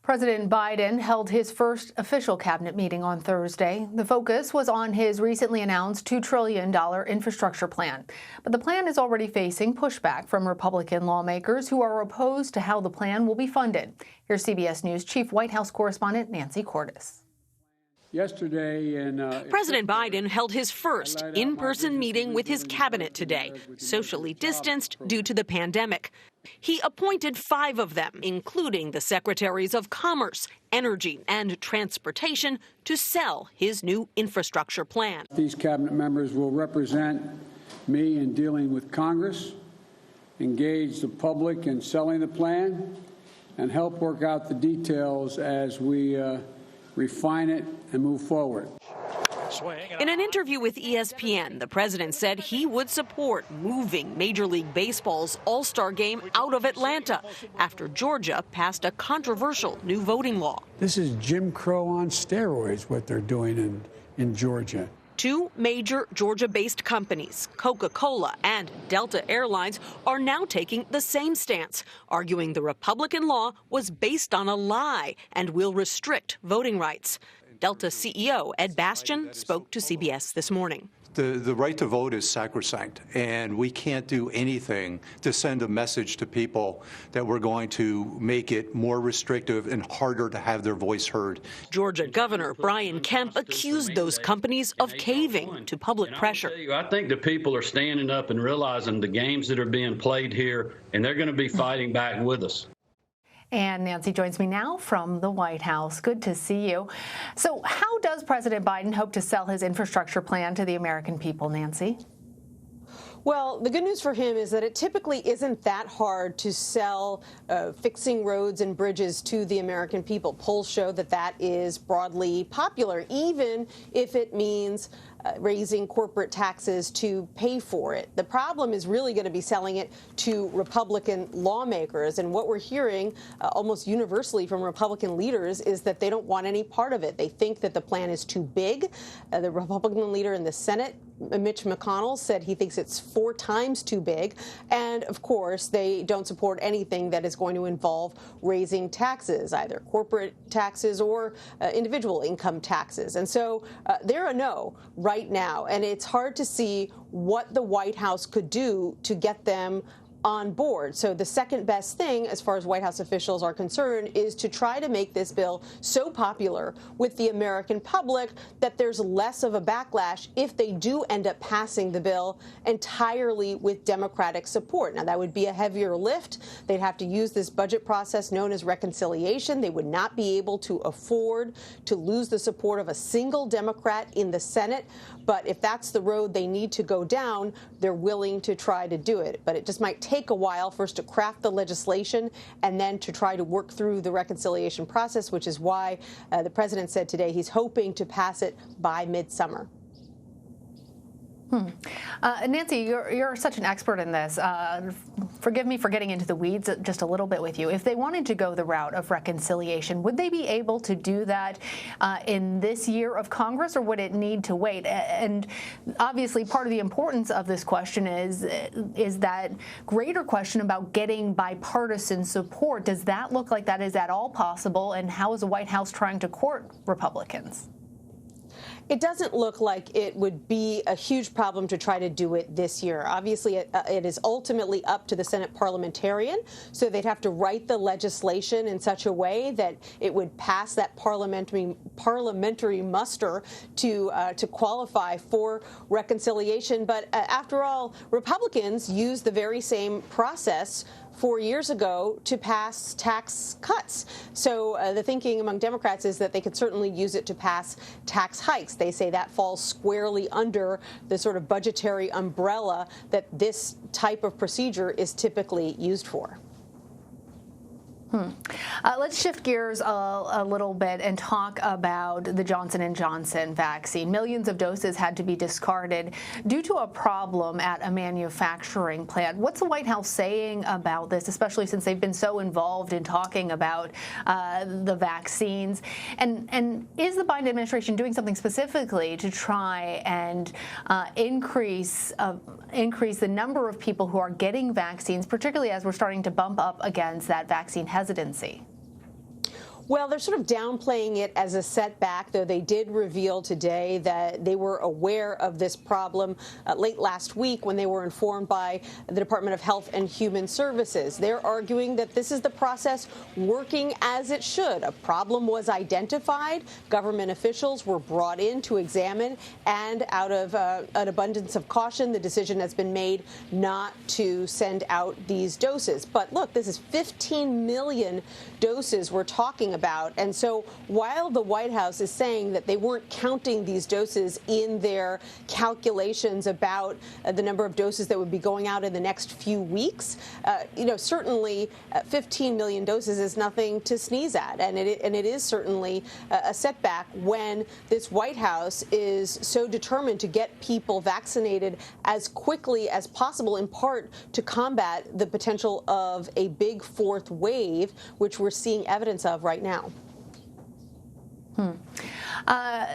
President Biden held his first official cabinet meeting on Thursday. The focus was on his recently announced $2 trillion infrastructure plan. But the plan is already facing pushback from Republican lawmakers who are opposed to how the plan will be funded. Here's CBS News Chief White House correspondent Nancy Cordes. President Biden held his first in-person meeting with his cabinet today, socially distanced due to the pandemic. He appointed 5 of them, including the secretaries of Commerce, Energy, and Transportation, to sell his new infrastructure plan. These cabinet members will represent me in dealing with Congress, engage the public in selling the plan, and help work out the details as we refine it and move forward. In an interview with ESPN, the president said he would support moving Major League Baseball's All-Star game out of Atlanta after Georgia passed a controversial new voting law. This is Jim Crow on steroids, what they're doing in Georgia. 2 major Georgia-based companies, Coca-Cola and Delta Airlines, are now taking the same stance, arguing the Republican law was based on a lie and will restrict voting rights. Delta CEO Ed Bastian spoke to CBS this morning. The right to vote is sacrosanct, and we can't do anything to send a message to people that we're going to make it more restrictive and harder to have their voice heard. Georgia Governor Brian Kemp accused those companies of caving to public pressure. I think the people are standing up and realizing the games that are being played here, and they're going to be fighting back with us. And Nancy joins me now from the White House. Good to see you. So how does President Biden hope to sell his infrastructure plan to the American people, Nancy? Well, the good news for him is that it typically isn't that hard to sell fixing roads and bridges to the American people. Polls show that that is broadly popular, even if it means raising corporate taxes to pay for it. The problem is really going to be selling it to Republican lawmakers. And what we're hearing almost universally from Republican leaders is that they don't want any part of it. They think that the plan is too big. The Republican leader in the Senate, Mitch McConnell, said he thinks it's 4 times too big. And of course, they don't support anything that is going to involve raising taxes, either corporate taxes or individual income taxes. And so they're a no right now. And it's hard to see what the White House could do to get them on board. So the second best thing, as far as White House officials are concerned, is to try to make this bill so popular with the American public that there's less of a backlash if they do end up passing the bill entirely with Democratic support. Now, that would be a heavier lift. They'd have to use this budget process known as reconciliation. They would not be able to afford to lose the support of a single Democrat in the Senate. But if that's the road they need to go down, they're willing to try to do it. But it just might take a while first to craft the legislation and then to try to work through the reconciliation process, which is why the president said today he's hoping to pass it by midsummer. Nancy, you're such an expert in this. Forgive me for getting into the weeds just a little bit with you. If they wanted to go the route of reconciliation, would they be able to do that in this year of Congress, or would it need to wait? And obviously, part of the importance of this question is that greater question about getting bipartisan support. Does that look like that is at all possible? And how is the White House trying to court Republicans? It doesn't look like it would be a huge problem to try to do it this year. Obviously, it is ultimately up to the Senate parliamentarian, so they'd have to write the legislation in such a way that it would pass that parliamentary muster to qualify for reconciliation. But after all, Republicans used the very same process 4 years ago to pass tax cuts. So the thinking among Democrats is that they could certainly use it to pass tax hikes. They say that falls squarely under the sort of budgetary umbrella that this type of procedure is typically used for. Let's shift gears a little bit and talk about the Johnson & Johnson vaccine. Millions of doses had to be discarded due to a problem at a manufacturing plant. What's the White House saying about this, especially since they've been so involved in talking about the vaccines? And is the Biden administration doing something specifically to try and increase the number of people who are getting vaccines, particularly as we're starting to bump up against that vaccine hesitancy? Well, they're sort of downplaying it as a setback, though they did reveal today that they were aware of this problem late last week when they were informed by the Department of Health and Human Services. They're arguing that this is the process working as it should. A problem was identified. Government officials were brought in to examine, and out of an abundance of caution, the decision has been made not to send out these doses. But look, this is 15 million doses we're talking about. And so while the White House is saying that they weren't counting these doses in their calculations about the number of doses that would be going out in the next few weeks, certainly 15 million doses is nothing to sneeze at. And it is certainly a setback when this White House is so determined to get people vaccinated as quickly as possible, in part to combat the potential of a big fourth wave, which we're seeing evidence of right now.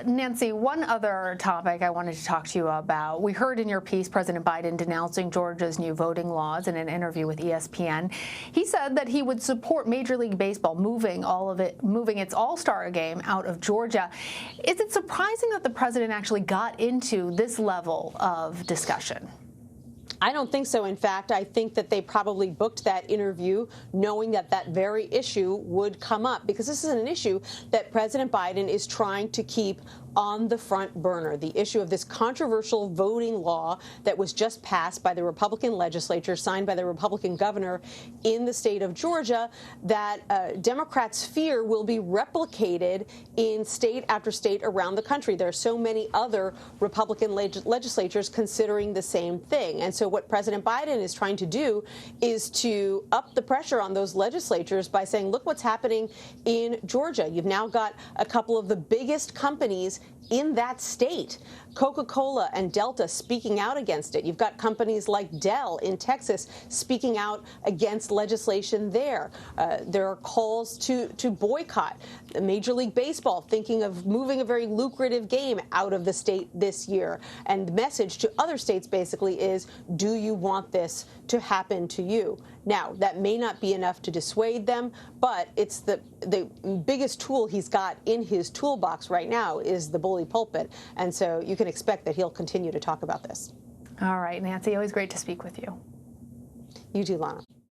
Nancy, one other topic I wanted to talk to you about. We heard in your piece President Biden denouncing Georgia's new voting laws in an interview with ESPN. He said that he would support Major League Baseball moving its All-Star game out of Georgia. Is it surprising that the president actually got into this level of discussion? I don't think so. In fact, I think that they probably booked that interview knowing that that very issue would come up, because this is an issue that President Biden is trying to keep on the front burner. The issue of this controversial voting law that was just passed by the Republican legislature, signed by the Republican governor in the state of Georgia, that Democrats fear will be replicated in state after state around the country. There are so many other Republican legislatures considering the same thing. And so what President Biden is trying to do is to up the pressure on those legislatures by saying, look what's happening in Georgia. You've now got a couple of the biggest companies in that state, Coca-Cola and Delta, speaking out against it. You've got companies like Dell in Texas speaking out against legislation there. There are calls to boycott. Major League Baseball thinking of moving a very lucrative game out of the state this year. And the message to other states basically is, do you want this to happen to you? Now, that may not be enough to dissuade them, but it's the biggest tool he's got in his toolbox right now is the bully pulpit. And so you can expect that he'll continue to talk about this. All right, Nancy, always great to speak with you. You too, Lana.